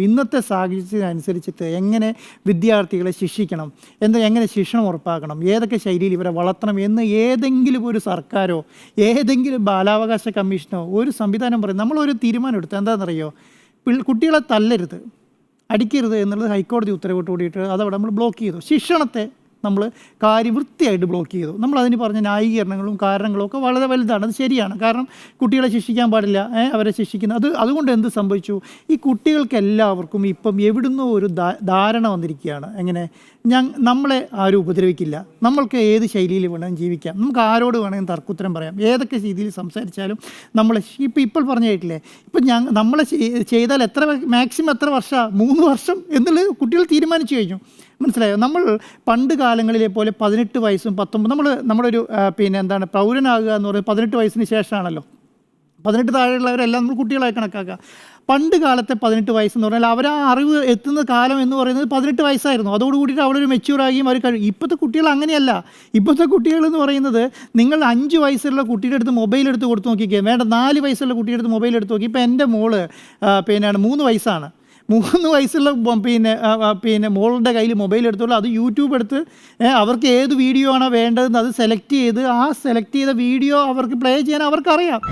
ഇന്നത്തെ സാഹചര്യത്തിനനുസരിച്ചിട്ട് എങ്ങനെ വിദ്യാർത്ഥികളെ ശിക്ഷിക്കണം, എങ്ങനെ ശിക്ഷണം ഉറപ്പാക്കണം, ഏതൊക്കെ ശൈലിയിൽ ഇവരെ വളർത്തണം എന്ന് ഏതെങ്കിലും ഒരു സർക്കാരോ ഏതെങ്കിലും ബാലാവകാശ കമ്മീഷനോ ഒരു സംവിധാനം പറയും. നമ്മളൊരു തീരുമാനം എടുത്തു, എന്താണെന്നറിയോ, കുട്ടികളെ തല്ലരുത്, അടിക്കരുത് എന്നുള്ളത് ഹൈക്കോടതി ഉത്തരവിട്ട് കൂടിയിട്ട് അതവിടെ നമ്മൾ ബ്ലോക്ക് ചെയ്തു. ശിക്ഷണത്തെ നമ്മൾ വൃത്തിയായിട്ട് ബ്ലോക്ക് ചെയ്തു. നമ്മളതിന് പറഞ്ഞ ന്യായീകരണങ്ങളും കാരണങ്ങളും ഒക്കെ വളരെ വലുതാണ്. അത് ശരിയാണ്. കാരണം കുട്ടികളെ ശിക്ഷിക്കാൻ പാടില്ല, അവരെ ശിക്ഷിക്കുന്നത് അതുകൊണ്ട് എന്ത് സംഭവിച്ചു, ഈ കുട്ടികൾക്ക് എല്ലാവർക്കും ഇപ്പം എവിടുന്നോ ഒരു ധാരണ വന്നിരിക്കുകയാണ്. എങ്ങനെ നമ്മളെ ആരും ഉപദ്രവിക്കില്ല, നമ്മൾക്ക് ഏത് ശൈലിയിൽ വേണമെങ്കിലും ജീവിക്കാം, നമുക്ക് ആരോട് വേണമെങ്കിലും തർക്കുത്തരം പറയാം, ഏതൊക്കെ രീതിയിൽ സംസാരിച്ചാലും നമ്മളെ ഇപ്പോൾ പറഞ്ഞ കേട്ടില്ലേ, ഇപ്പം നമ്മളെ ചെയ്താൽ മാക്സിമം എത്ര വർഷം, 3 വർഷം എന്നുള്ളത് കുട്ടികൾ തീരുമാനിച്ചു കഴിഞ്ഞു. മനസ്സിലായോ? നമ്മൾ പണ്ട് കാലങ്ങളിലെ പോലെ 18 വയസ്സും 19 നമ്മുടെ ഒരു പൗരനാകുക എന്ന് പറയുന്നത് 18 വയസ്സിന് ശേഷമാണല്ലോ. 18 താഴെയുള്ളവരെല്ലാം നമ്മൾ കുട്ടികളായി കണക്കാക്കുക. പണ്ട് കാലത്തെ 18 വയസ്സെന്ന് പറഞ്ഞാൽ അവർ ആ അറിവ് എത്തുന്ന കാലം എന്ന് പറയുന്നത് 18 വയസ്സായിരുന്നു. അതോടുകൂടിയിട്ട് അവരൊരു മെച്യൂറാകുകയും അവർ ഇപ്പോഴത്തെ കുട്ടികൾ അങ്ങനെയല്ല. ഇപ്പോഴത്തെ കുട്ടികളെന്ന് പറയുന്നത്, നിങ്ങൾ 5 വയസ്സുള്ള കുട്ടിയുടെ അടുത്ത് മൊബൈൽ എടുത്ത് കൊടുത്ത് നോക്കിക്കുക, വേണ്ട 4 വയസ്സുള്ള കുട്ടിയുടെ അടുത്ത് മൊബൈൽ എടുത്ത് നോക്കി. ഇപ്പോൾ എൻ്റെ മോള് 3 വയസ്സാണ്. 3 വയസ്സുള്ള മോളുടെ കയ്യിൽ മൊബൈൽ എടുത്തോളൂ, അത് യൂട്യൂബ് എടുത്ത് അവർക്ക് ഏത് വീഡിയോ ആണോ വേണ്ടതെന്ന് അത് സെലക്ട് ചെയ്ത് ആ സെലക്ട് ചെയ്ത വീഡിയോ അവർക്ക് പ്ലേ ചെയ്യാൻ അവർക്കറിയാം.